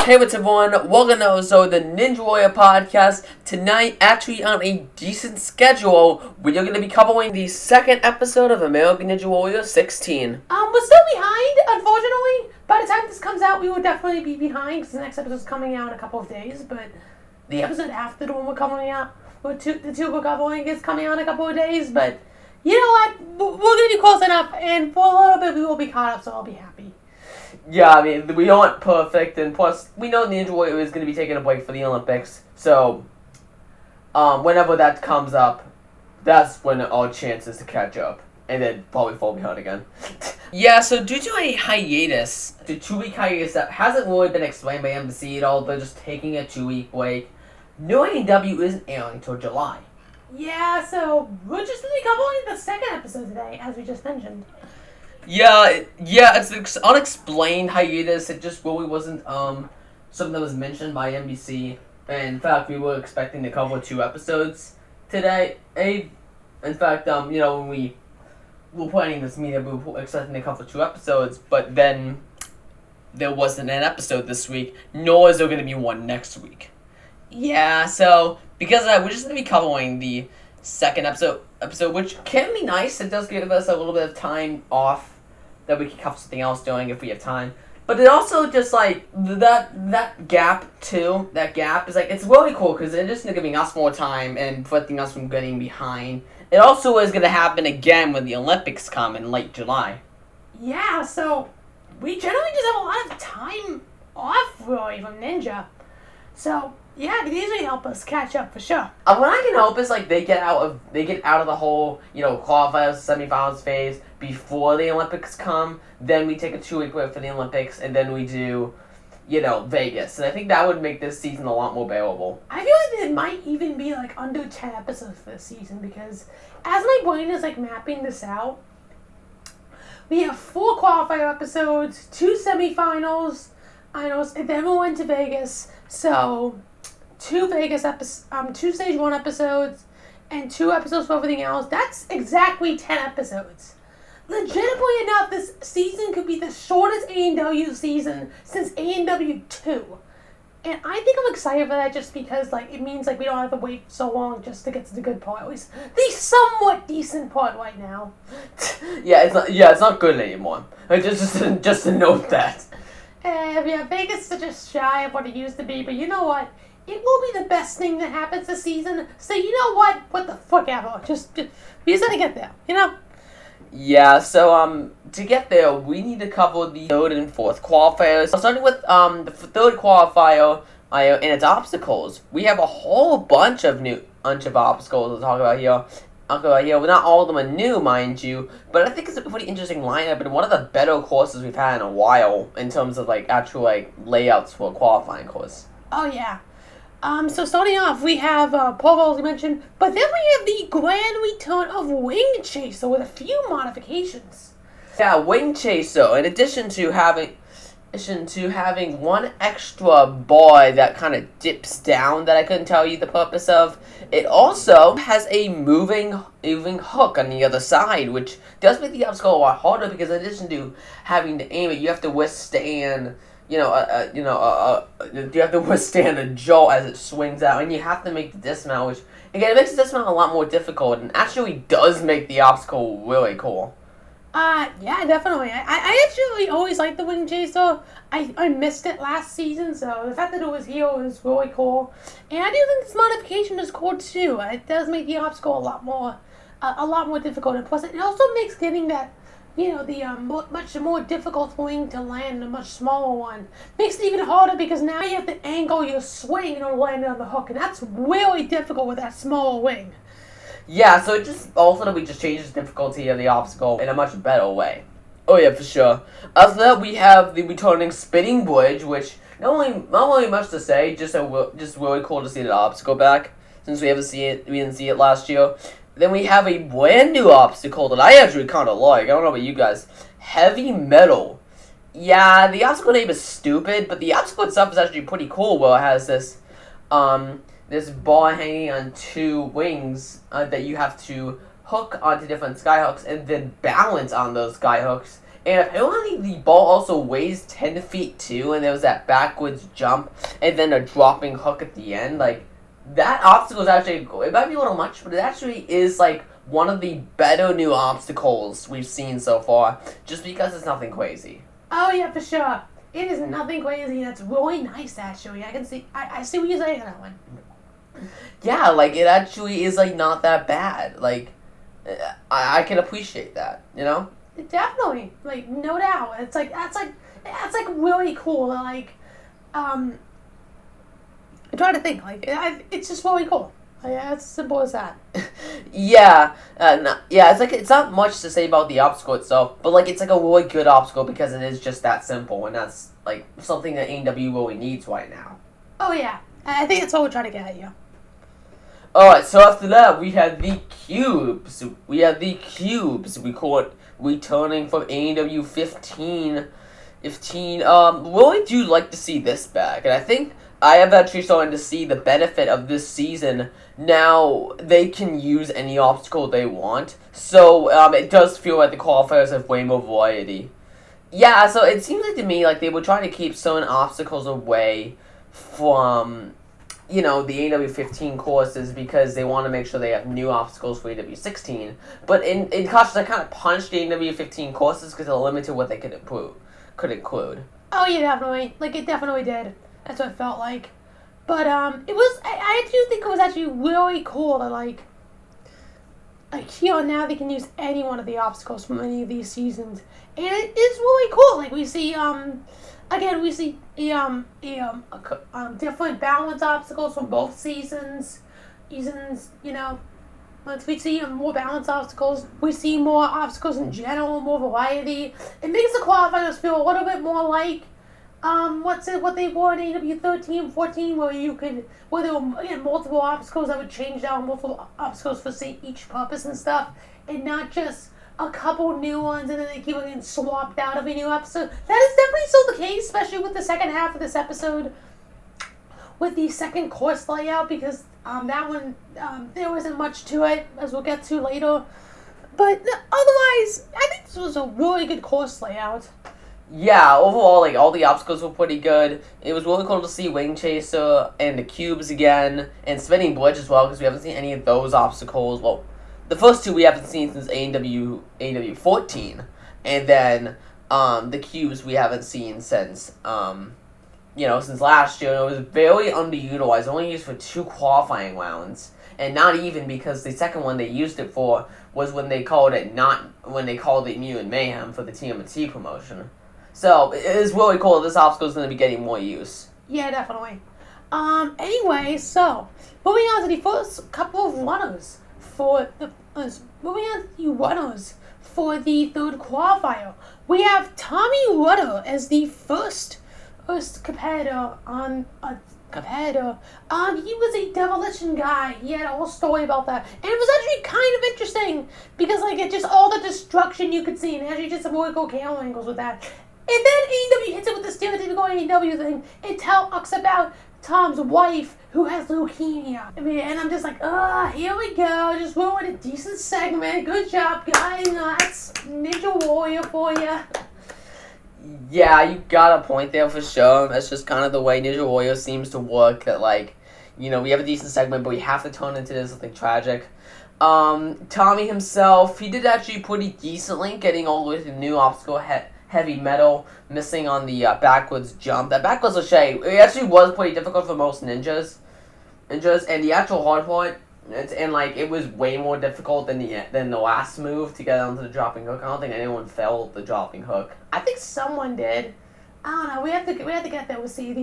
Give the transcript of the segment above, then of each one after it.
Hey, what's up, everyone? Welcome to the Ninja Warrior podcast. Tonight, actually on a decent schedule, we are going to be covering the second episode of American Ninja Warrior 16. We're still behind, unfortunately. By the time this comes out, we will definitely be behind because the next episode is coming out in a couple of days. But the episode after the one we're covering out, the two we're covering is coming out in a couple of days. But you know what? We're going to be close enough, and for a little bit, we will be caught up, so I'll be happy. Yeah, I mean, we aren't perfect, and plus, we know Ninja Warrior is going to be taking a break for the Olympics, so whenever that comes up, that's when our chances to catch up, and then probably fall behind again. Yeah, so due to a hiatus, the 2-week hiatus that hasn't really been explained by NBC at all, they're just taking a 2-week break. No ANW isn't airing until July. Yeah, so we're just going to be covering the second episode today, as we just mentioned. Yeah, it's an unexplained hiatus. It just really wasn't something that was mentioned by NBC. And in fact, we were expecting to cover 2 episodes today. In fact, when we were planning this meeting, we were expecting to cover 2 episodes, but then there wasn't an episode this week, nor is there going to be one next week. Yeah, so because of that, we're just going to be covering the second episode, which can be nice. It does give us a little bit of time off that we can cover something else doing if we have time. But it also just like that gap too. That gap is like it's really cool because it's just giving us more time and preventing us from getting behind. It also is going to happen again when the Olympics come in late July. Yeah, so we generally just have a lot of time off really from Ninja. So yeah, it can easily help us catch up for sure. What I can hope is like they get out of the whole qualifiers, semifinals phase before the Olympics come. Then we take a 2-week break for the Olympics, and then we do, Vegas. And I think that would make this season a lot more bearable. I feel like it might even be like under 10 episodes for this season because as my brain is like mapping this out, we have 4 qualifier episodes, 2 semifinals, and then we'll into Vegas. So 2 Vegas episodes, 2 stage 1 episodes, and 2 episodes for everything else. That's exactly 10 episodes. Legitimately enough, this season could be the shortest ANW season since ANW 2. And I think I'm excited for that just because it means we don't have to wait so long just to get to the good part. At least the somewhat decent part right now. It's not good anymore. Just to note that. Vegas is just shy of what it used to be, but you know what? It will be the best thing that happens this season. So you know what the fuck ever. Just we just gotta get there, Yeah, so to get there, we need to cover the 3rd and 4th qualifiers. Starting with the 3rd qualifier and its obstacles. We have a whole bunch of obstacles to talk about here. Well, not all of them are new, mind you, but I think it's a pretty interesting lineup and one of the better courses we've had in a while in terms of actual layouts for a qualifying course. Oh yeah. So starting off, we have pole, as you mentioned, but then we have the grand return of Wing Chaser with a few modifications. Yeah, Wing Chaser, in addition to having one extra bar that kind of dips down that I couldn't tell you the purpose of, it also has a moving hook on the other side, which does make the obstacle a lot harder because in addition to having to aim it, you have to withstand you have to withstand a jolt as it swings out, and you have to make the dismount, which, again, it makes the dismount a lot more difficult, and actually does make the obstacle really cool. Yeah, definitely. I actually always liked the Wing Chaser. I missed it last season, so the fact that it was here was really cool. And I do think this modification is cool, too. It does make the obstacle a lot more difficult, and plus it also makes getting that the much more difficult wing to land, a much smaller one. Makes it even harder because now you have to angle your swing in order to land it on the hook, and that's really difficult with that smaller wing. Yeah, so it just ultimately just changes the difficulty of the obstacle in a much better way. Oh yeah, for sure. After that, we have the returning spinning bridge, which not really much to say, just really cool to see the obstacle back since we didn't see it last year. Then we have a brand new obstacle that I actually kind of like. I don't know about you guys. Heavy metal. Yeah, the obstacle name is stupid, but the obstacle itself is actually pretty cool. Where it has this bar hanging on 2 wings that you have to hook onto different skyhooks and then balance on those skyhooks And apparently the ball also weighs 10 feet too, and there was that backwards jump, and then a dropping hook at the end. Like, that obstacle is actually, it might be a little much, but it actually is, like, one of the better new obstacles we've seen so far, just because it's nothing crazy. Oh yeah, for sure. It is nothing crazy. That's really nice, actually. I can see. I see what you're saying on that one. Yeah, like, it actually is, like, not that bad. Like, I can appreciate that, you know? Definitely, like, no doubt. It's like that's like really cool. Like, I'm trying to think. Like, it's just really cool. Like, yeah, it's as simple as that. Yeah, yeah. It's like it's not much to say about the obstacle itself, but like it's like a really good obstacle because it is just that simple, and that's like something that ANW really needs right now. Oh yeah, I think that's what we're trying to get at you. Alright, so after that we had the cubes. We call it returning from ANW 15. Really do like to see this back, and I think I have actually starting to see the benefit of this season. Now they can use any obstacle they want, so it does feel like the qualifiers have way more variety. Yeah, so it seems like to me like they were trying to keep certain obstacles away from, you know, the AW 15 courses because they want to make sure they have new obstacles for AW 16. But in cautious, I kind of punched the AW 15 courses because they're limited what they could include. Oh yeah, definitely. Like, it definitely did. That's what it felt like. But it was. I do think it was actually really cool to like here and now they can use any one of the obstacles from any of these seasons, and it is really cool. Like, we see again, we see different balance obstacles from both seasons. You know, once we see more balance obstacles, we see more obstacles in general, more variety. It makes the qualifiers feel a little bit more like what they were in AW 13, 14, where there were again multiple obstacles that would change out, multiple obstacles for say each purpose and stuff, and not just a couple new ones and then they keep getting swapped out every new episode. That is definitely still the case, especially with the second half of this episode, with the second course layout, because that one there wasn't much to it, as we'll get to later. But otherwise, I think this was a really good course layout. Yeah, overall, like, all the obstacles were pretty good. It was really cool to see Wing Chaser and the cubes again, and Spinning Bridge as well, because we haven't seen any of those obstacles. Well, the first two we haven't seen since ANW 14, and then the cubes we haven't seen since since last year. And it was very underutilized, only used for 2 qualifying rounds, and not even because the second one they used it for was when they called it Mutant Mayhem for the TMNT promotion. So, it is really cool that this obstacle is going to be getting more use. Yeah, definitely. Anyway, so, moving on to the first couple of runners for the third qualifier. We have Tommy Rudder as the first competitor on a competitor. He was a demolition guy. He had a whole story about that. And it was actually kind of interesting because, like, it just all the destruction you could see, and actually just some really cool camera angles with that. And then AEW hits it with the stereotypical AEW thing and talks about Tom's wife who has leukemia. I mean, and I'm just like, here we go. Just ruined a decent segment. Good job, guys. That's Ninja Warrior for you. Yeah, you got a point there for sure. That's just kind of the way Ninja Warrior seems to work. That, like, we have a decent segment, but we have to turn into this something tragic. Tommy himself, he did actually pretty decently, getting all the way to the new obstacle heavy metal, missing on the backwards jump. That backwards lachey, it actually was pretty difficult for most ninjas, and the actual hard part, it was way more difficult than the last move to get onto the dropping hook. I don't think anyone felt the dropping hook. I think someone did. I don't know. We have to get there. We'll see.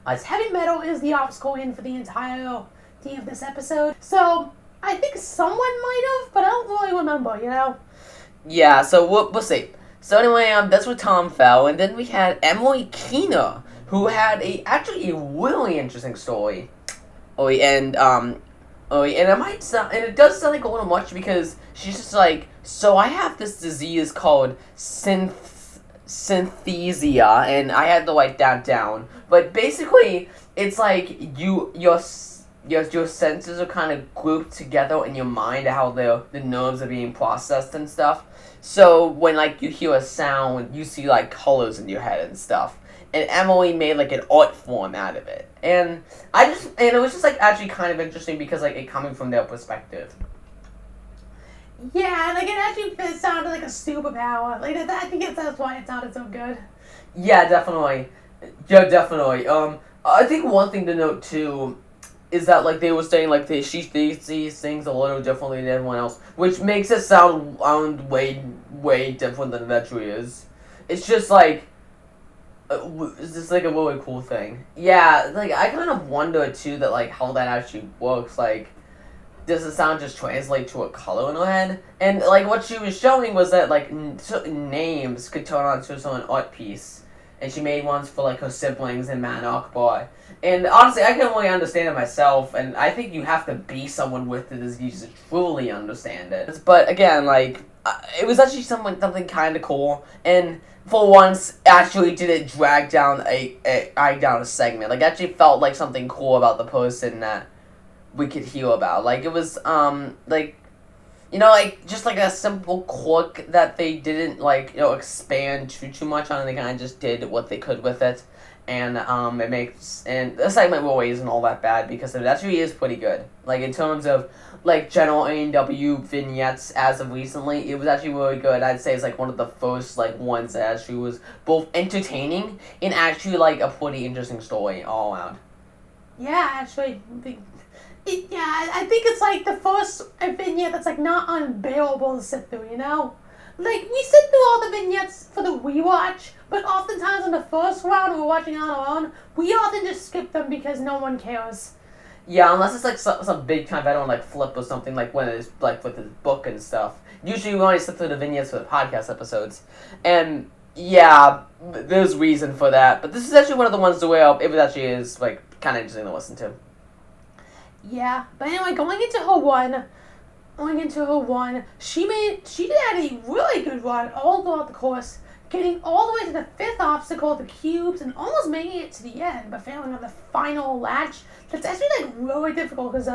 Heavy metal is the obstacle in for the entirety of this episode. So I think someone might have, but I don't really remember. Yeah. So we'll see. So anyway, that's where Tom fell, and then we had Emily Keener, who had actually a really interesting story. And it does sound like a little much because she's just like, so I have this disease called synthesia, and I had to write that down. But basically, it's like your your senses are kind of grouped together in your mind, how the nerves are being processed and stuff. So when like you hear a sound, you see like colors in your head and stuff. And Emily made like an art form out of it, and it was just like actually kind of interesting because like it coming from their perspective. Yeah, like it actually sounded like a superpower. Like I think that's why it sounded so good. Yeah, definitely. Yeah, definitely. I think one thing to note too is that like they were saying like she sees things a little differently than everyone else, which makes it sound way different than it actually is. It's just like it's just like a really cool thing. Yeah, like I kind of wonder too that like how that actually works. Like, does the sound just translate to a color in her head? And like what she was showing was that like certain names could turn on to an art piece, and she made ones for like her siblings and Man Akbar. And honestly, I can only understand it myself, and I think you have to be someone with the disease to truly understand it. But again, like it was actually something kind of cool, and for once, actually didn't drag down a segment. Like actually felt like something cool about the person that we could hear about. Like it was like like just like a simple quirk that they didn't like expand too much on. And they kind of just did what they could with it, and it makes and the segment really isn't all that bad because it actually is pretty good. Like in terms of like general ANW vignettes as of recently, it was actually really good. I'd say it's like one of the first like ones that actually was both entertaining and actually like a pretty interesting story all around. Yeah, actually, I think it's like the first vignette that's like not unbearable to sit through. Like we sit through all the vignettes for the rewatch, but oftentimes in the first round we're watching on our own, we often just skip them because no one cares. Yeah, unless it's like some big time veteran like Flip or something, like when it's like with his book and stuff. Usually we only sit through the vignettes for the podcast episodes. And yeah, there's reason for that. But this is actually one of the ones where it actually is like kind of interesting to listen to. Yeah, but anyway, going into her one, she did have a really good run all throughout the course, getting all the way to the fifth obstacle, the cubes, and almost making it to the end, but failing on the final latch. That's actually like really difficult because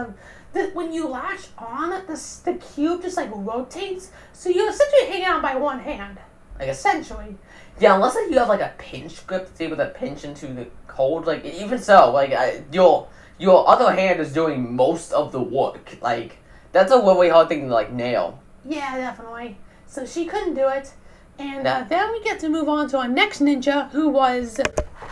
when you latch on, the cube just like rotates, so you're essentially hanging on by one hand. Like essentially. Yeah, unless like you have like a pinch grip to be able to pinch into the hold. Like even so, like your other hand is doing most of the work. Like that's a really hard thing to like nail. Yeah, definitely. So she couldn't do it. And then we get to move on to our next ninja, who was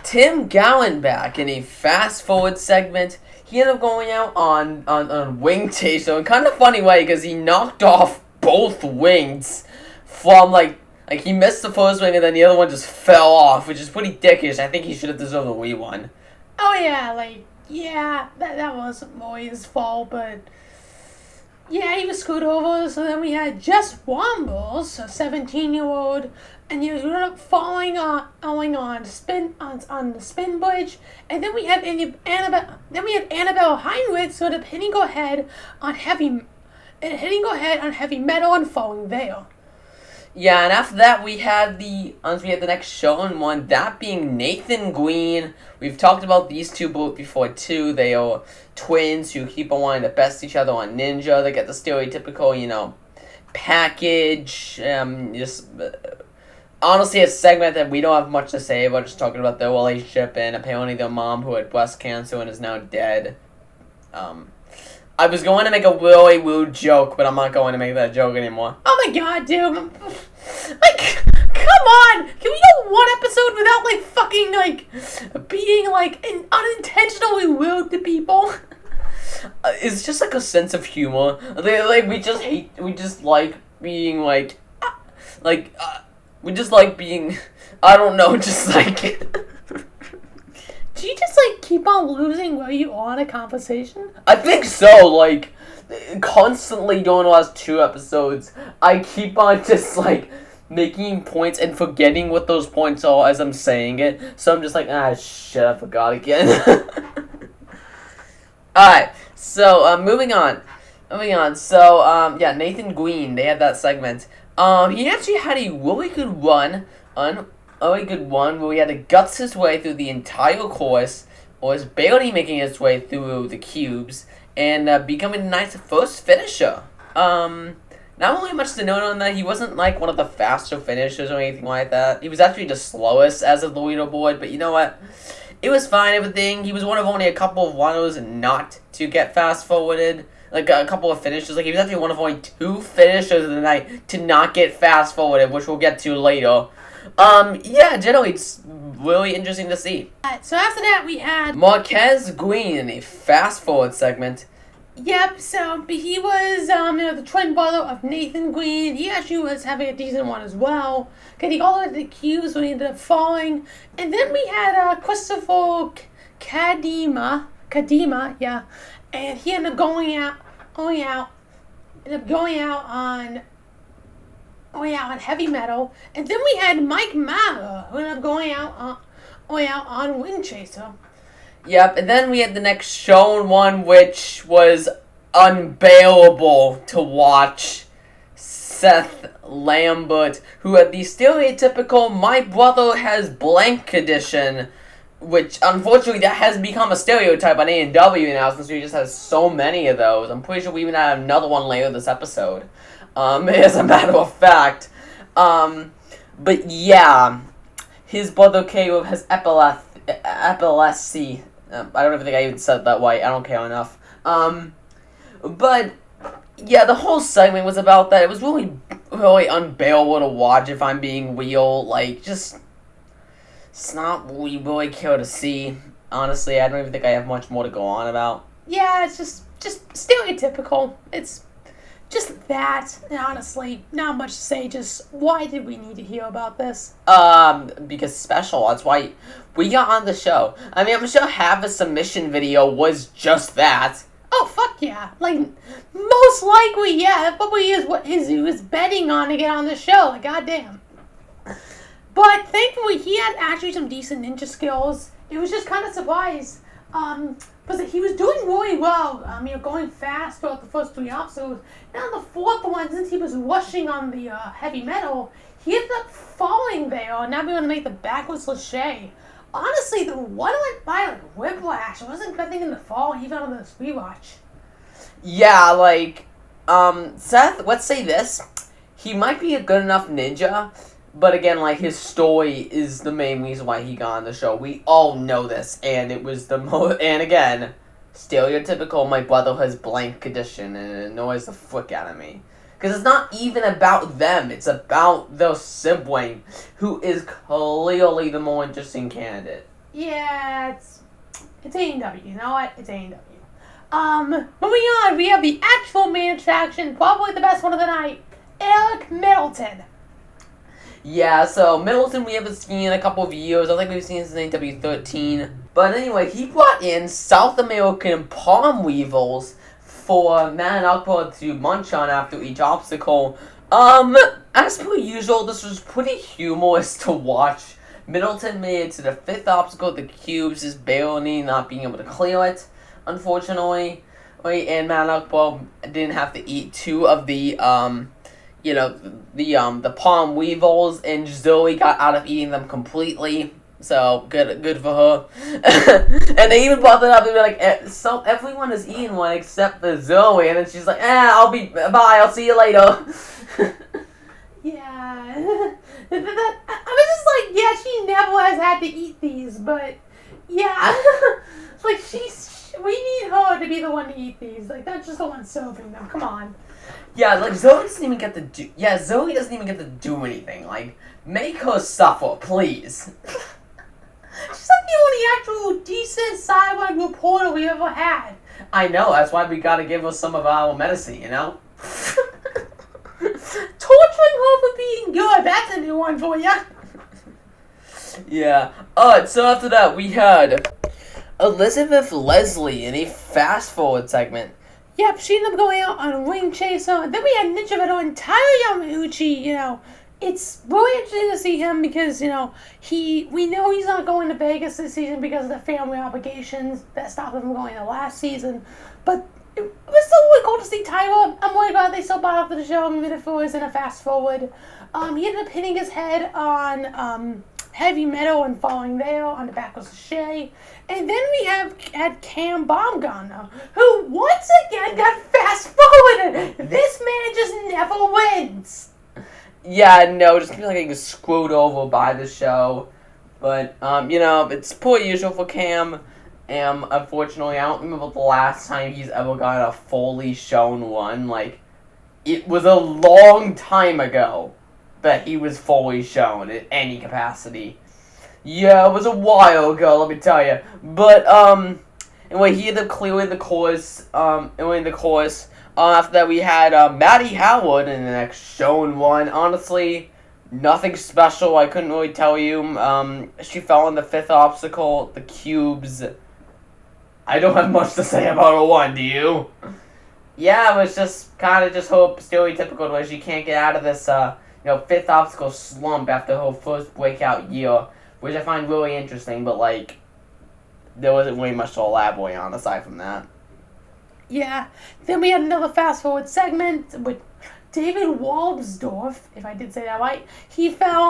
Tim Gallenbach in a fast-forward segment. He ended up going out on wing taser in kind of funny way because he knocked off both wings from like he missed the first wing and then the other one just fell off, which is pretty dickish. I think he should have deserved a Wii one. Oh yeah, that wasn't Moy's fault, but yeah, he was screwed over. So then we had Jess Wombles, a 17-year-old, and you ended up falling on the spin bridge. And then we had Annabelle Heinrich sort of hitting her head on heavy metal and falling there. Yeah, and after that we had the next shown one, that being Nathan Green. We've talked about these two both before too. They are twins who keep on wanting to best each other on Ninja. They get the stereotypical, package. Honestly, a segment that we don't have much to say about, just talking about their relationship and apparently their mom who had breast cancer and is now dead. I was going to make a really rude joke, but I'm not going to make that joke anymore. Oh my god, dude. Like, come on! Can we go one episode without, fucking, being, unintentionally rude to people? It's just, a sense of humor. We just like being, I don't know, just, Do you just, keep on losing while you are in a conversation? I think so, constantly during the last 2 episodes, I keep on just, making points and forgetting what those points are as I'm saying it. So I'm just shit, I forgot again. Alright, so, moving on. So, Nathan Green, they had that segment. He actually had a really good run where he had to guts his way through the entire course, was barely making its way through the cubes and becoming the night's first finisher. Not really much to note on that. He wasn't like one of the faster finishers or anything like that. He was actually the slowest as of the leaderboard, but you know what? It was fine, everything. He was one of only a couple of runners not to get fast forwarded. Like a couple of finishers. Like he was actually one of only 2 finishers of the night to not get fast forwarded, which we'll get to later. Yeah, generally it's really interesting to see. So after that we had Marquez Green in a fast forward segment. Yep, so he was the twin brother of Nathan Green. He actually was having a decent one as well. Getting all the way to the cubes when he ended up falling. And then we had Christopher Kadima, yeah. And he ended up going out on heavy metal. And then we had Mike Mara, who ended up going out on Wing Chaser. Yep, and then we had the next shown one, which was unbearable to watch. Seth Lambert, who had the stereotypical "my brother has blank" edition, which unfortunately that has become a stereotype on ANW now since we just have so many of those. I'm pretty sure we even had another one later this episode. As a matter of fact. But yeah, his brother Caleb has epilepsy. I don't even think I even said that right. I don't care enough. But yeah, the whole segment was about that. It was really, really unbearable to watch. If I'm being real, like just, it's not what we really care to see. Honestly, I don't even think I have much more to go on about. Yeah, it's just stereotypical. It's just that, and honestly, not much to say. Just why did we need to hear about this? Because special. That's why we got on the show. I mean, I'm sure half a submission video was just that. Oh, fuck yeah. Like, most likely, yeah. That probably is what he was betting on to get on the show. Like, goddamn. But thankfully, he had actually some decent ninja skills. It was just kind of surprised. Because he was doing really well. Going fast throughout the first 3 episodes. And on the 4th one, since he was rushing on the heavy metal, he ended up falling there and not being able to make the backwards lache. Honestly, the one went by like whiplash. I wasn't expecting him to fall even on this rewatch. Yeah, like, Seth, let's say this. He might be a good enough ninja, but again, like, his story is the main reason why he got on the show. We all know this, and it was and again, stereotypical, my brother has blank edition, and it annoys the frick out of me. Because it's not even about them, it's about their sibling, who is clearly the more interesting candidate. Yeah, it's ANW, you know what? It's ANW. Moving on, we have the actual main attraction, probably the best one of the night, Eric Middleton. Yeah, so Middleton we haven't seen in a couple of years. I think we've seen since ANW 13. But anyway, he brought in South American palm weevils for Man Akbar to munch on after each obstacle. As per usual, this was pretty humorous to watch. Middleton made it to the 5th obstacle, the cubes, just barely not being able to clear it, unfortunately. And Man Akbar didn't have to eat 2 of the, the palm weevils, and Zoe got out of eating them completely. So good for her. And they even brought it up. They were like, "So everyone is eating one except for Zoe," and then she's like, I'll see you later." Yeah, I was just like, yeah, she never has had to eat these, but yeah, like we need her to be the one to eat these. Like, that's just the one serving them. Come on. Yeah, like Zoe doesn't even get to do. Yeah, Zoe doesn't even get to do anything. Like, make her suffer, please. She's like the only actual decent cyborg reporter we ever had. I know, that's why we gotta give her some of our medicine, you know? Torturing her for being good, that's a new one for ya. Yeah. Alright, so after that, we had Elizabeth Leslie in a fast forward segment. Yep, she ended up going out on a ring chaser. Then we had Ninja Veteran and Tyler Yamauchi, It's really interesting to see him because, we know he's not going to Vegas this season because of the family obligations that stopped him from going to last season. But it was still really cool to see Tyler. I'm really glad they still brought up to the show, even if it was in a fast forward. He ended up hitting his head on heavy metal and falling there on the back of Shay. And then we had Cam Baumgartner, who once again got fast forwarded. This man just never wins. Yeah, no, just feeling like getting screwed over by the show. But, it's per usual for Cam. Unfortunately, I don't remember the last time he's ever got a fully shown one. Like, it was a long time ago that he was fully shown in any capacity. Yeah, it was a while ago, let me tell you. But, anyway, he ended up clearing the course, after that we had, Maddie Howard in the next shown one. Honestly, nothing special, I couldn't really tell you. She fell on the 5th obstacle, the cubes. I don't have much to say about her one, do you? Yeah, it was just kind of just her stereotypical way she can't get out of this, 5th obstacle slump after her first breakout year, which I find really interesting, but, like, there wasn't really much to elaborate on aside from that. Yeah, then we had another fast-forward segment with David Walbsdorf, if I did say that right. He fell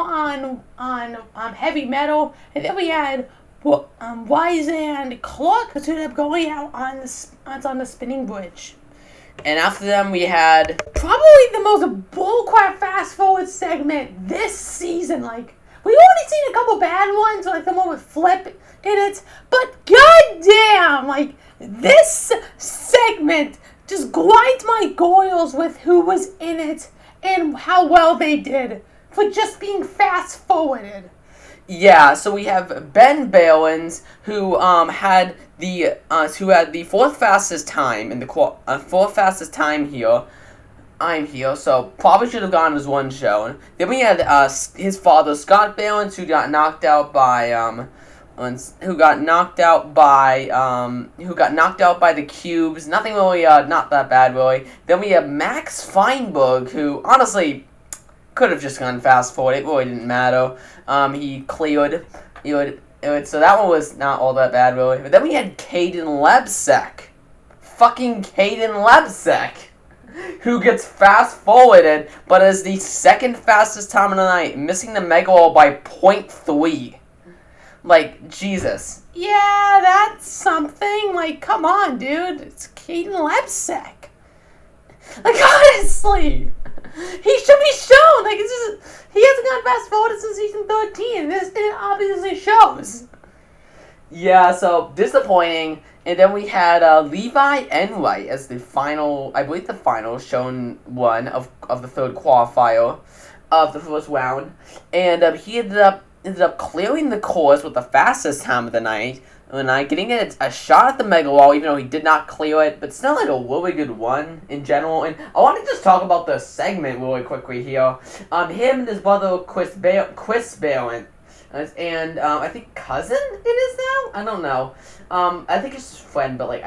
on heavy metal, and then we had Wise and Clark, who ended up going out on the spinning bridge. And after them, we had probably the most bullcrap fast-forward segment this season. Like, we've already seen a couple bad ones, like the one with Flip in it, but goddamn, like, this segment just grinds my goils with who was in it and how well they did for just being fast-forwarded. Yeah, so we have Ben Balins, who had the 4th fastest time in the 4th fastest time here. I'm here, so probably should have gone as one show. Then we had his father Scott Balins, who got knocked out by the cubes. Nothing really, not that bad really. Then we have Max Feinberg, who honestly could have just gone fast forward. It really didn't matter. He cleared. So that one was not all that bad, really. But then we had Caden Lebsek. Fucking Caden Lebsek. Who gets fast forwarded, but is the 2nd fastest time of the night, missing the mega wall by 0.3. Like, Jesus. Yeah, that's something. Like, come on, dude. It's Caden Lebsek. Like, honestly. He should be shown. Like, it's just, he hasn't gone fast forward since season 13. It obviously shows. Yeah, so disappointing. And then we had Levi Enright as the final, I believe the final shown one of the 3rd qualifier of the 1st round. And he ended up clearing the course with the fastest time of the night. Getting a shot at the mega wall, even though he did not clear it, but still like a really good one in general. And I want to just talk about the segment really quickly here. Him and his brother Chris Balin, and I think cousin it is now. I don't know. I think it's his friend, but like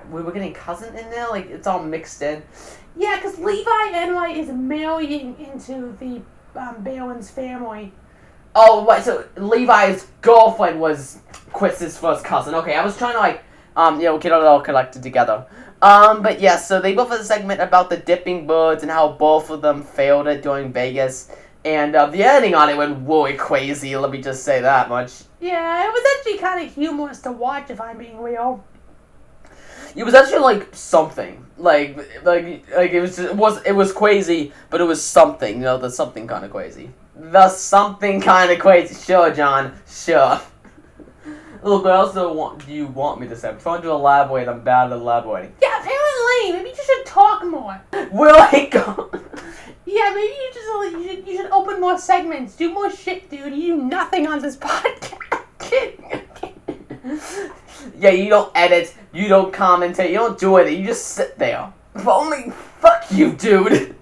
we were getting cousin in there. Like it's all mixed in. Yeah, because Levi Enright is marrying into the Balin's family. Oh, right, so Levi's girlfriend was Chris's first cousin. Okay, I was trying to, like, get it all collected together. But yeah, so they both had a segment about the dipping birds and how both of them failed it during Vegas. And the editing on it went really crazy, let me just say that much. Yeah, it was actually kind of humorous to watch, if I'm being real. It was actually, like, something. Like it was crazy, but it was something, the something kind of crazy. The something kind of crazy. Sure, John. Sure. Look, what else do you want me to say? I'm trying to elaborate. I'm bad at elaborating. Yeah, apparently. Maybe you should talk more. Will I go? Yeah, maybe you should open more segments. Do more shit, dude. You do nothing on this podcast. Yeah, you don't edit. You don't commentate. You don't do anything. You just sit there. If only. Fuck you, dude.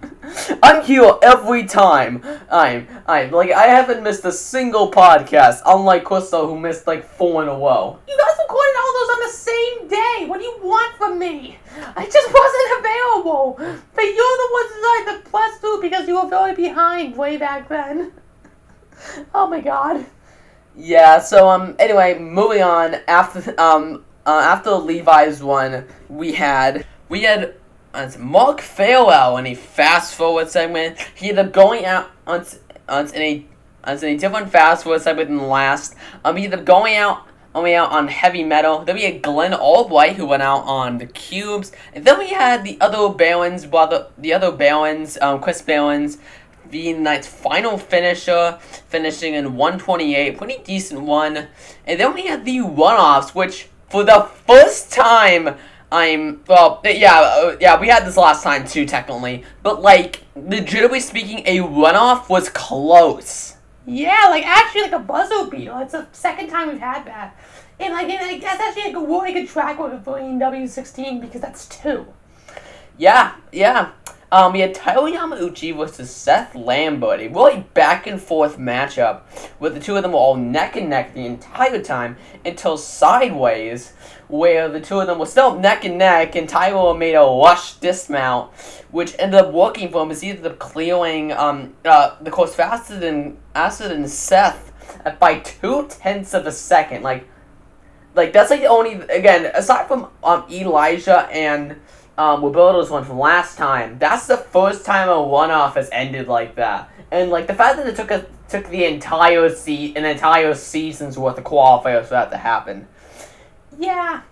I'm here every time. I haven't missed a single podcast, unlike Crystal, who missed like 4 in a row. You guys recorded all those on the same day. What do you want from me? I just wasn't available. But you're the ones that I had to press through because you were very behind way back then. Oh my god. Yeah. So Anyway, moving on. After Levi's one, we had. Mark Farewell in a fast forward segment. He ended up going out in It's a different fast forward segment than the last. He ended up going out on Heavy Metal. Then we had Glenn Albright, who went out on the Cubes. And then we had the other Barons, Chris Barons, being the night's final finisher, finishing in 128. Pretty decent one. And then we had the runoffs, which, for the first time, we had this last time too, technically. But, like, legitimately speaking, a runoff was close. Yeah, like, actually, like a buzzer beater. It's the second time we've had that. And, like, that's actually, like, a really good track record for ANW 16, because that's 2. Yeah. We had Tyler Yamauchi versus Seth Lambert, a really back-and-forth matchup, where the two of them were all neck and neck the entire time, until Sideways, where the two of them were still neck and neck, and Tyler made a rush dismount, which ended up working for him, as he ended up clearing the course faster than Seth by 0.2 of a second. Like that's like the only, again, aside from Elijah and Roberto's one from last time, that's the first time a runoff has ended like that. And like the fact that it took the entire season's worth of qualifiers for that to happen. Yeah,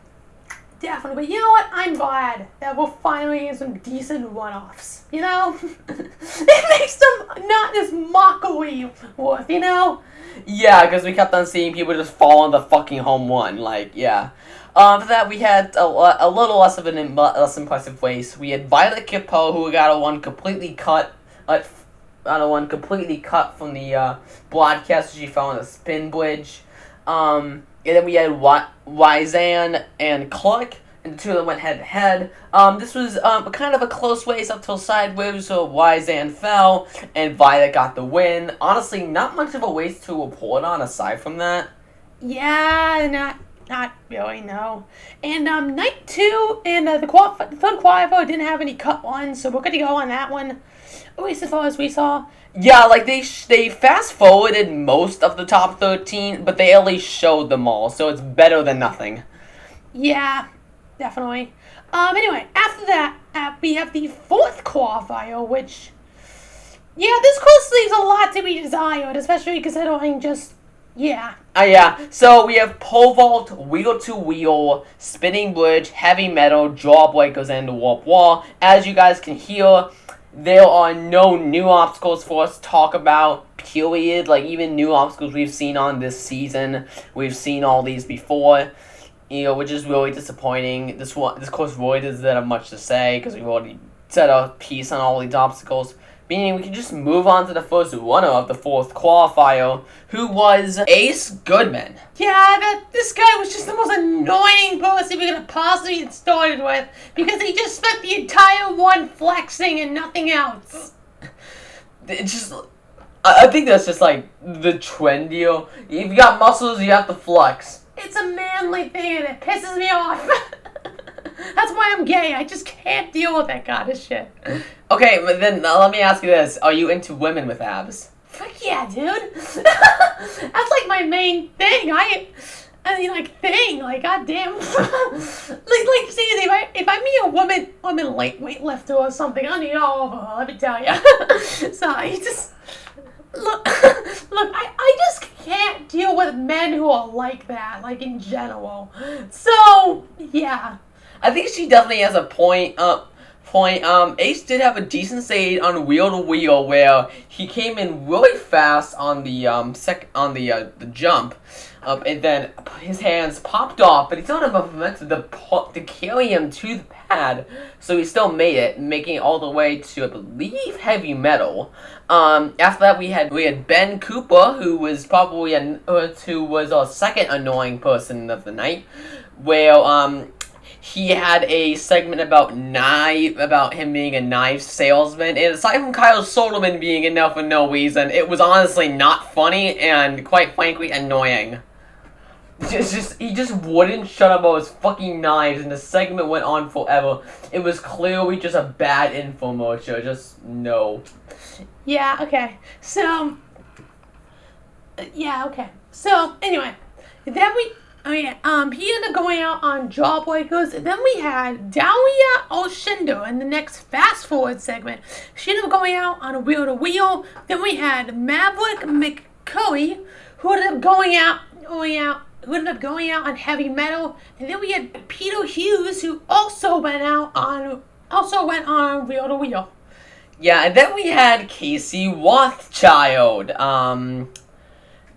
definitely. But you know what? I'm glad that we're finally getting some decent runoffs. You know, it makes them not as mockery worth. You know. Yeah, because we kept on seeing people just fall on the fucking home run. Like, yeah. For that, we had a little less of an less impressive race. We had Violet Kippo, who got a one completely cut from the broadcast. She fell on a spin bridge. And then we had Wyzan and Clark, and the two of them went head to head. This was kind of a close race up till Sideways, so Wyzan fell, and Violet got the win. Honestly, not much of a race to report on aside from that. Yeah, not really, no. And night 2 and the third qualifier didn't have any cut ones, so we're going to go on that one, at least as far as we saw. Yeah, like they fast-forwarded most of the top 13, but they at least showed them all, so it's better than nothing. Yeah, definitely. Anyway, after that, we have the fourth qualifier, which, yeah, this course leaves a lot to be desired, especially considering just, yeah. So we have pole vault, wheel-to-wheel, spinning bridge, heavy metal, jawbreakers, and the warp wall. As you guys can hear, there are no new obstacles for us to talk about, period. Like, even new obstacles we've seen on this season. We've seen all these before, which is really disappointing. This course really doesn't have much to say, because we've already said a piece on all these obstacles. Meaning we can just move on to the first runner of the fourth qualifier, who was Ace Goodman. Yeah, this guy was just the most annoying person we could have possibly get started with, because he just spent the entire one flexing and nothing else. It's just, I think that's just like the trend deal. If you got muscles, you have to flex. It's a manly thing and it pisses me off. That's why I'm gay. I just can't deal with that kind of shit. Okay, but then let me ask you this. Are you into women with abs? Fuck yeah, dude. That's like my main thing. I mean, like, goddamn. like, seriously, if I meet a woman weightlifter or something, I'll need all over her, let me tell you. So, I just... Look, I just can't deal with men who are like that, like, in general. So, yeah. I think she definitely has a point. Ace did have a decent stage on wheel to wheel where he came in really fast on the the jump, and then his hands popped off, but he still had enough momentum to carry him to the pad, so he still made it, making it all the way to, I believe, heavy metal. After that we had Ben Cooper, who was probably our second annoying person of the night, where he had a segment about him being a knife salesman, and aside from Kyle Soderman being in there for no reason, it was honestly not funny and, quite frankly, annoying. He just wouldn't shut up about his fucking knives, and the segment went on forever. It was clearly just a bad infomercial, just no. Yeah, okay. So, anyway, then he ended up going out on Jawbreakers, and then we had Dahlia Oshindo in the next fast-forward segment. She ended up going out on a wheel-to-wheel. Then we had Maverick Chloe, who ended up going out, on Heavy Metal, and then we had Peter Hughes, who also went on Wheel to Wheel. Yeah, and then we had Casey Rothschild. On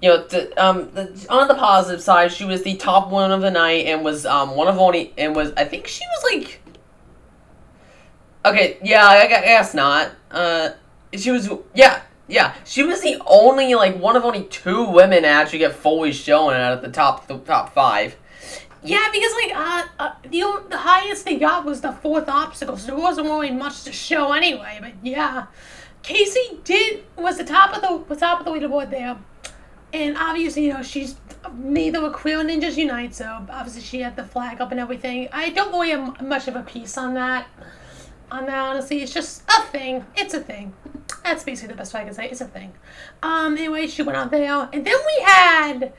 the positive side, she was the top one of the night and was I think she was like. Okay, yeah, I guess not. She was she was the only one of only 2 women to actually get fully shown out of the top 5. Yeah, because the highest they got was the 4th obstacle, so there wasn't really much to show anyway. But yeah, Casey was the top of the leaderboard there, and obviously she's neither a Queer Ninjas Unite, so obviously she had the flag up and everything. I don't really have much of a piece on that. Honestly, it's just a thing. It's a thing. That's basically the best way I can say. It's a thing. Anyway, she went out there, and then we had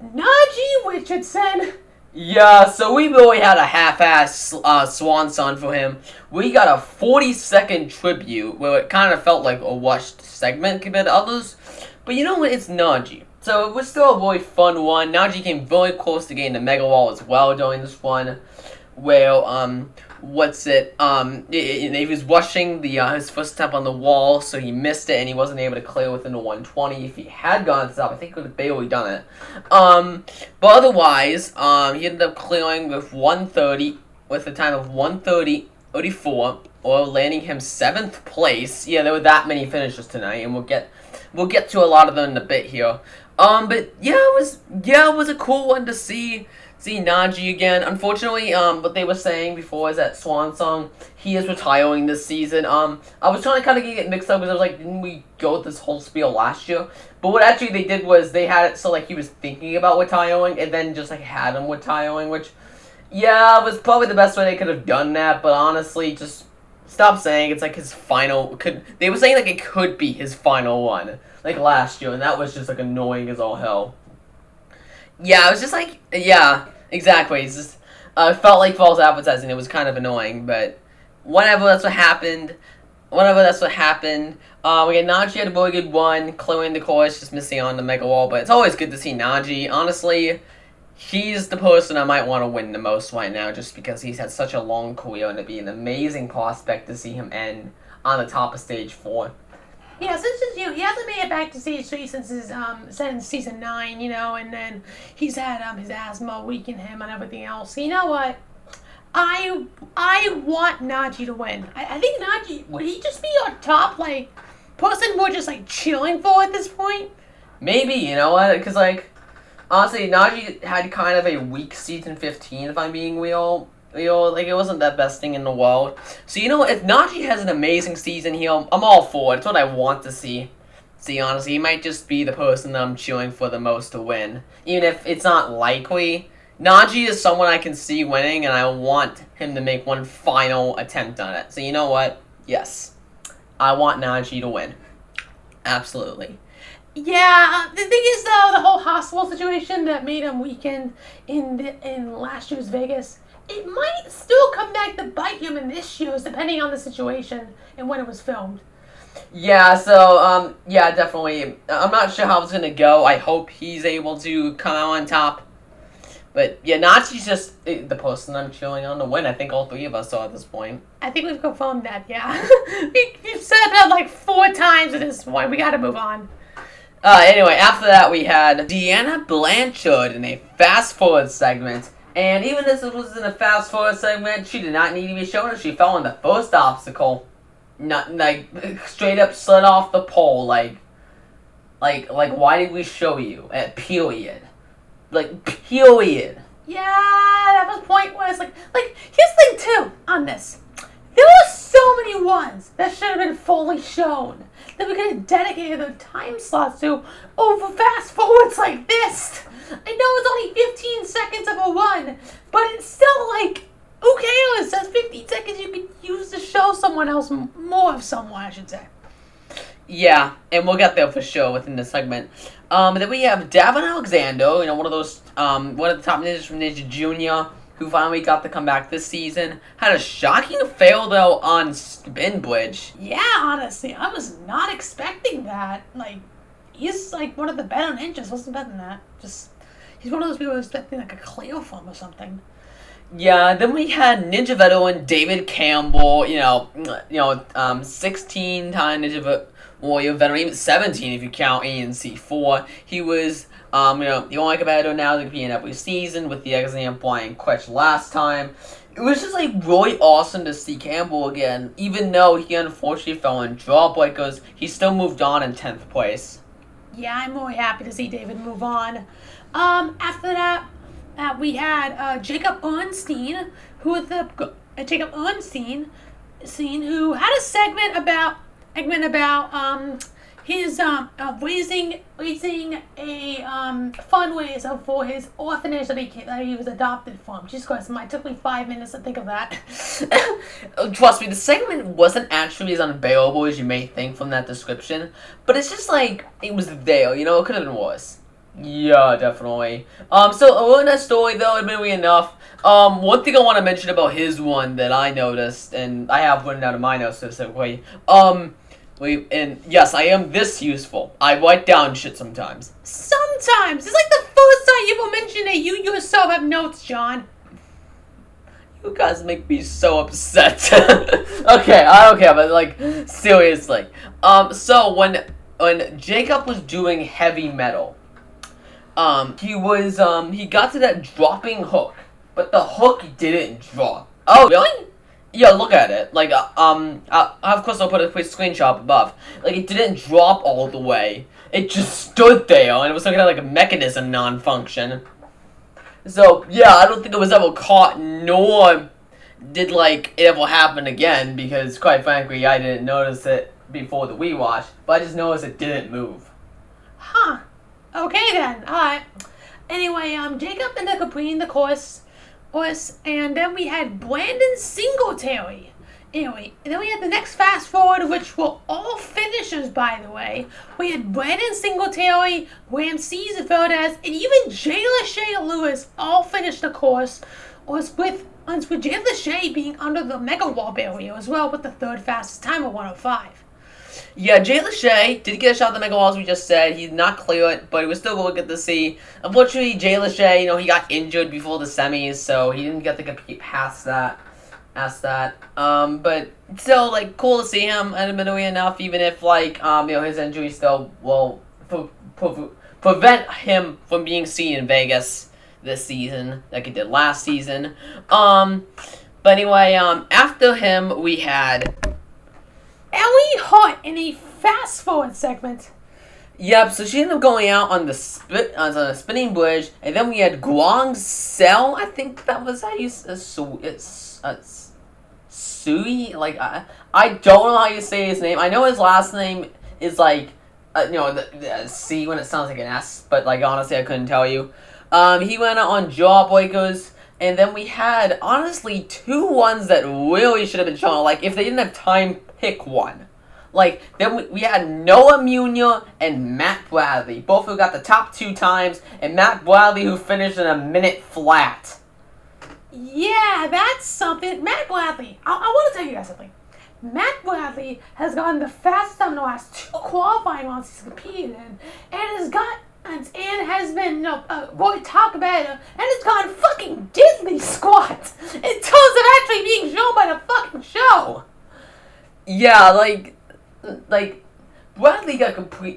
Najee Richardson. Yeah, so we really had a half-ass swan song for him. We got a 40-second tribute where it kind of felt like a rushed segment compared to others. But you know what? It's Najee. So it was still a really fun one. Najee came very close to getting the Mega Wall as well during this one. Where, he was rushing his first step on the wall, so he missed it, and he wasn't able to clear within the 120. If he had gone to the top, I think he would have barely done it. But otherwise, he ended up clearing with 130, with a time of 1:30:34, or landing him 7th place. Yeah, there were that many finishes tonight, and we'll get to a lot of them in a bit here. But yeah, it was a cool one to see Najee again. Unfortunately, what they were saying before is that Swan Song, he is retiring this season. I was trying to kind of get it mixed up because I was like, didn't we go with this whole spiel last year? But what actually they did was they had it so he was thinking about retiring and then just had him retiring, which, yeah, was probably the best way they could have done that. But honestly, just stop saying it's his final. They were saying it could be his final one last year, and that was just annoying as all hell. Yeah, it was just yeah, exactly. It's just, it felt like false advertising. It was kind of annoying, but whatever, that's what happened. We got Najee had a really good one, clearing the course, just missing on the Mega Wall, but it's always good to see Najee. Honestly, he's the person I might want to win the most right now, just because he's had such a long career, and it'd be an amazing prospect to see him end on the top of Stage 4. Yeah, since he hasn't made it back to Stage 3 since Season 9, and then he's had his asthma weaken him and everything else. You know what? I want Najee to win. I think Najee, would he just be our top, person we're just, cheering for at this point? Maybe, you know what? Because, honestly, Najee had kind of a weak Season 15, if I'm being real. It wasn't that best thing in the world. So, if Najee has an amazing season here, I'm all for it. It's what I want to see. Honestly, he might just be the person I'm cheering for the most to win. Even if it's not likely. Najee is someone I can see winning, and I want him to make one final attempt on it. So, you know what? Yes. I want Najee to win. Absolutely. Yeah, the thing is, though, the whole hospital situation that made him weaken in last year's Vegas, it might still come back to bite him in this year's, depending on the situation and when it was filmed. Yeah, so, yeah, definitely. I'm not sure how it's going to go. I hope he's able to come out on top. But, yeah, Nachi's just the person I'm cheering on to win. I think all 3 of us are at this point. I think we've confirmed that, yeah. We've said that 4 times at this point. We gotta move on. Anyway, after that we had Deanna Blanchard in a fast-forward segment. And even as it was in a fast-forward segment, she did not need to be shown. She fell on the first obstacle. Not, straight up slid off the pole. Like, why did we show you? Period. Period. Yeah, that was pointless. Here's the thing, too, on this. There were so many ones that should have been fully shown that we could have dedicated their time slots to over fast forwards like this. I know it's only 15 seconds of a run, but it's still who cares? That's 15 seconds you could use to show someone else more of someone, I should say. Yeah, and we'll get there for sure within the segment. Then we have Davin Alexander, one of the top ninjas from Ninja Junior, who finally got to come back this season. Had a shocking fail, though, on Spin Bridge. Yeah, honestly, I was not expecting that. he's like one of the better ninjas. Wasn't better than that. Just he's one of those people who's expecting like a clear from or something. Yeah, then we had Ninja veteran David Campbell, 16-time Ninja Warrior veteran, even 17 if you count ANC4. He was, the only competitor now to be in every season with the exam flying Quetch last time. It was just, like, really awesome to see Campbell again, even though he unfortunately fell in Jawbreakers, he still moved on in 10th place. Yeah, I'm really happy to see David move on. After that, we had Jacob Ornstein, who had a segment about his raising a fundraiser for his orphanage that he was adopted from. Jesus Christ, it took me 5 minutes to think of that. Trust me, the segment wasn't actually as unbearable as you may think from that description, but it's just like it was there. It could have been worse. Yeah, definitely. So in that story, though, admittedly enough, one thing I want to mention about his one that I noticed, and I have written down in my notes specifically, and yes, I am this useful. I write down shit sometimes. Sometimes! It's like the first time you ever mentioned that you yourself have notes, John. You guys make me so upset. Okay, I don't care, but, like, seriously. So when Jacob was doing heavy metal, he got to that dropping hook, but the hook didn't drop. Oh, really? Yeah, look at it. Like, of course I'll put a quick screenshot above. Like, it didn't drop all the way. It just stood there, and it was looking at, like, a mechanism non-function. So, yeah, I don't think it was ever caught, nor did, like, it ever happen again, because, quite frankly, I didn't notice it before the rewatch, but I just noticed it didn't move. Huh. Okay then, alright. Anyway, Jacob ended up completing the course, and then we had Brandon Singletary. Anyway, and then we had the next fast forward, which were all finishers, by the way. We had Brandon Singletary, Ramses Verdes, and even Jay Lachey Lewis all finished the course, with Jay Lachey being under the Mega Wall barrier as well, with the third fastest time of 105. Yeah, Jay Lachey did get a shot at the Mega Walls, we just said. He did not clear it, but it was still really good to see. Unfortunately, Jay Lachey, he got injured before the semis, so he didn't get to compete past that. But still, like, cool to see him, admittedly enough, even if, like, his injury still will prevent him from being seen in Vegas this season, like it did last season. But anyway, after him, we had Ellie Hart in a fast forward segment. Yep, so she ended up going out on the spinning bridge, and then we had Guang Sel. I think that was how you Sui. Like I don't know how you say his name. I know his last name is like the C when it sounds like an S, but like honestly I couldn't tell you. He went out on Jawbreakers. And then we had, honestly, two ones that really should have been shown. Like, if they didn't have time, pick one. Like, then we had Noah Munoz and Matt Bradley. Both who got the top 2 times. And Matt Bradley who finished in a minute flat. Yeah, that's something. Matt Bradley, I want to tell you guys something. Matt Bradley has gotten the fastest time in the last 2 qualifying rounds he's competed in. And has been Roy talk about it, and it's gone fucking Disney squat in terms of actually being shown by the fucking show. Yeah, like Bradley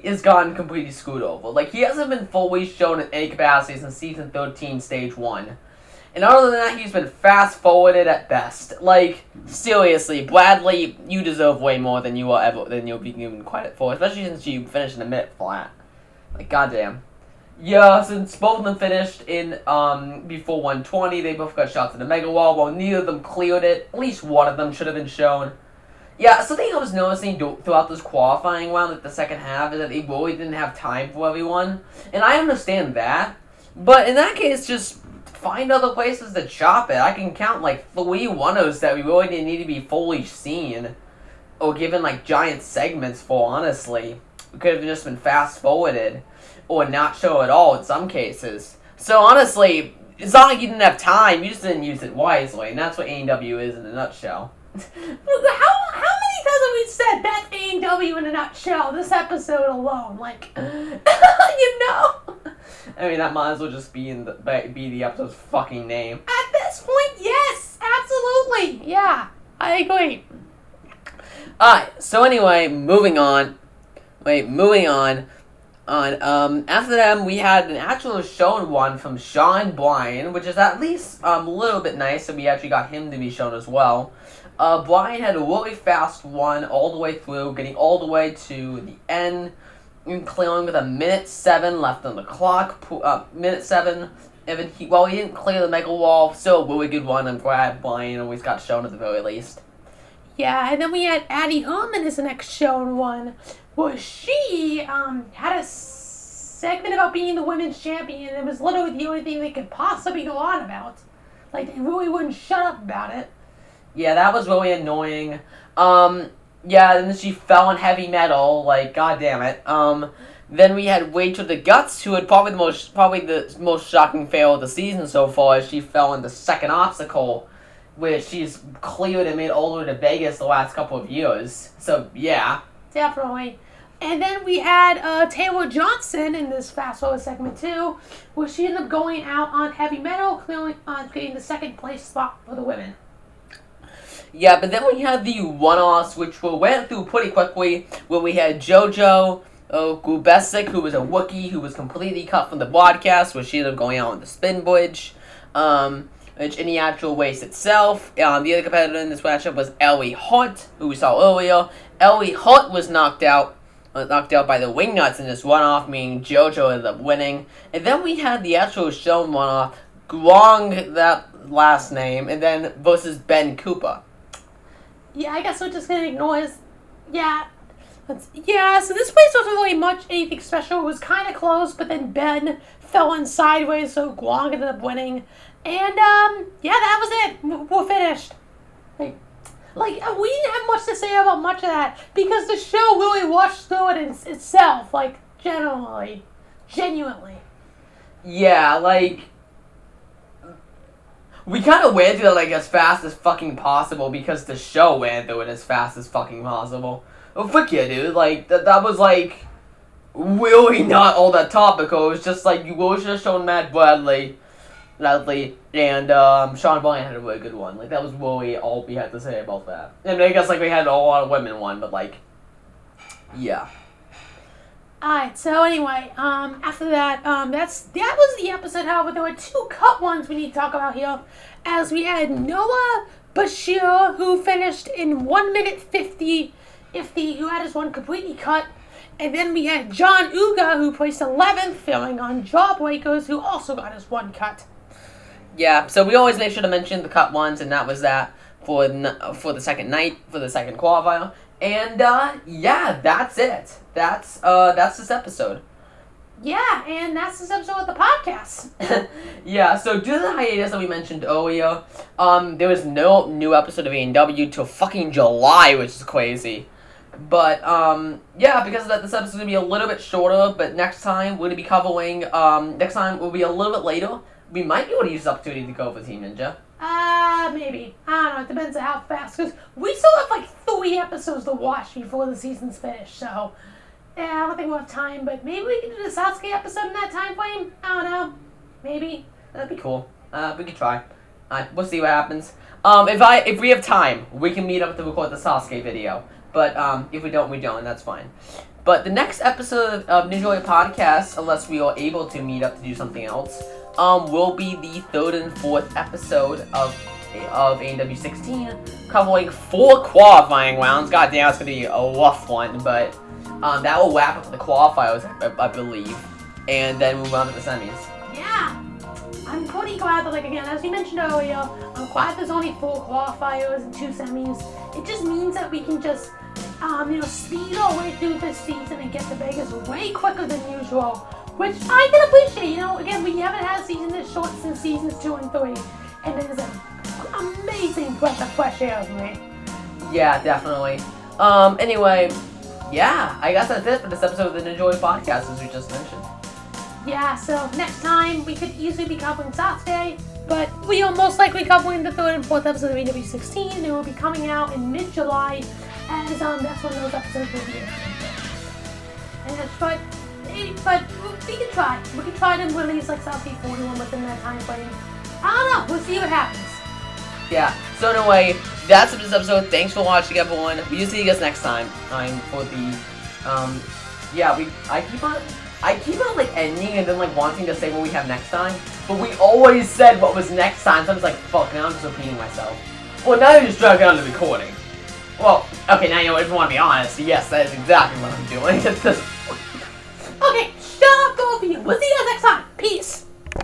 is gone completely screwed over. Like, he hasn't been fully shown in any capacity since season 13, stage 1. And other than that, he's been fast forwarded at best. Like, seriously, Bradley, you deserve way more than you'll be given credit for, especially since you finished in a minute flat. Like, goddamn. Yeah, since both of them finished in before 120, they both got shots in the Mega Wall. While neither of them cleared it, at least one of them should have been shown. Yeah, something I was noticing throughout this qualifying round, like the second half, is that they really didn't have time for everyone. And I understand that, but in that case, just find other places to chop it. I can count like 3 1-0s that we really didn't need to be fully seen, or given like giant segments for, honestly. We could have just been fast forwarded. Or not show at all in some cases. So honestly, it's not like you didn't have time, you just didn't use it wisely, and that's what ANW is in a nutshell. How many times what we said. That's ANW in a nutshell. This episode alone, like, you know. I mean, that might as well just be the episode's fucking name. At this point, yes, absolutely. Yeah, I agree. Alright, so anyway, moving on. After them, we had an actual shown one from Sean Bryan, which is at least a little bit nice, so we actually got him to be shown as well. Bryan had a really fast one all the way through, getting all the way to the end, and clearing with a minute 7 left on the clock. Minute 7. Even he didn't clear the mega wall, still a really good one. I'm glad Bryan always got shown at the very least. Yeah, and then we had Addie Herman as the next shown one, where she had a segment about being the women's champion, and it was literally the only thing they could possibly go on about. Like, they really wouldn't shut up about it. Yeah, that was really annoying. Yeah, and then she fell in heavy metal, like, god damn it. Then we had Rachel the Guts, who had probably the most shocking fail of the season so far, as she fell in the second obstacle, where she's cleared and made all the way to Vegas the last couple of years. So, yeah. Definitely. And then we had Taylor Johnson in this fast forward segment too, where she ended up going out on heavy metal, getting the second place spot for the women. Yeah, but then we had the one-offs, which we went through pretty quickly, where we had JoJo Grubesic, who was a Wookiee, who was completely cut from the broadcast, where she ended up going out on the spin bridge, which in the actual race itself. The other competitor in this matchup was Ellie Hart, who we saw earlier. Ellie Hart was knocked out by the Wingnuts in this one-off, meaning JoJo ended up winning. And then we had the actual shown one-off, Grong, that last name, and then versus Ben Cooper. Yeah, I guess we're just gonna ignore his... Yeah, so this race wasn't really much anything special. It was kind of close, but then Ben fell in sideways, so Guang ended up winning. And, yeah, that was it. We're finished. Like, we didn't have much to say about much of that, because the show really washed through it itself, like, genuinely. Yeah, like, we kind of went through it, like, as fast as fucking possible, because the show went through it as fast as fucking possible. Oh, fuck yeah, dude. Like, that was, like, really not all that topical. It was just, like, you really should have shown Matt Bradley, and Sean Bryan had a really good one. Like, that was really all we had to say about that. And I guess, like, we had a lot of women one, but, like, yeah. Alright, so anyway, after that, that was the episode. However, there were two cut ones we need to talk about here, as we had Noah Bashir, who finished in 1 minute 50, who had his one completely cut, and then we had John Uga, who placed 11th, filling on Jawbreakers, who also got his one cut. Yeah, so we always make sure to mention the cut ones, and that was that for the second night, for the second qualifier. And, yeah, that's it. That's this episode. Yeah, and that's this episode of the podcast. Yeah, so due to the hiatus that we mentioned earlier, there was no new episode of ANW till fucking July, which is crazy. But, yeah, because of that, this episode's gonna be a little bit shorter, but next time we're gonna be covering, next time will be a little bit later. We might be able to use this opportunity to go for Team Ninja. Maybe. I don't know. It depends on how fast. Because we still have like 3 episodes to watch before the season's finished. So, yeah, I don't think we'll have time. But maybe we can do the Sasuke episode in that time frame. I don't know. Maybe. That'd be cool. We could try. We'll see what happens. If we have time, we can meet up to record the Sasuke video. But if we don't, we don't, and that's fine. But the next episode of Ninja Warrior Podcast, unless we are able to meet up to do something else, will be the 3rd and 4th episode of ANW 16, covering 4 qualifying rounds. God damn, it's gonna be a rough one, but that will wrap up the qualifiers, I believe, and then move on to the semis. Yeah, I'm pretty glad that, like, again, as you mentioned earlier, I'm glad there's only 4 qualifiers and 2 semis. It just means that we can just, speed our way through this season and get to Vegas way quicker than usual. Which I can appreciate, again, we haven't had a season this short since seasons 2 and 3, and it is an amazing breath of fresh air for me. Yeah, definitely. Anyway, yeah, I guess that's it for this episode of the Ninja Warrior Podcast, as we just mentioned. Yeah, so next time we could easily be covering Sasuke, but we are most likely covering the 3rd and 4th episode of ANW 16, and it will be coming out in mid-July. as that's when those episodes will be. And but we can try. We can try to release like South 41 within that time frame. I don't know. We'll see what happens. Yeah. So anyway, that's it for this episode. Thanks for watching, everyone. We'll see you guys next time. For the yeah. I keep on like ending and then like wanting to say what we have next time, but we always said what was next time. So I'm just like, fuck. Now I'm just repeating myself. Well, now you're just dragging on the recording. Well, okay. Now you know, if you want to be honest, yes, that is exactly what I'm doing. Okay, shut up, both of you. We'll see you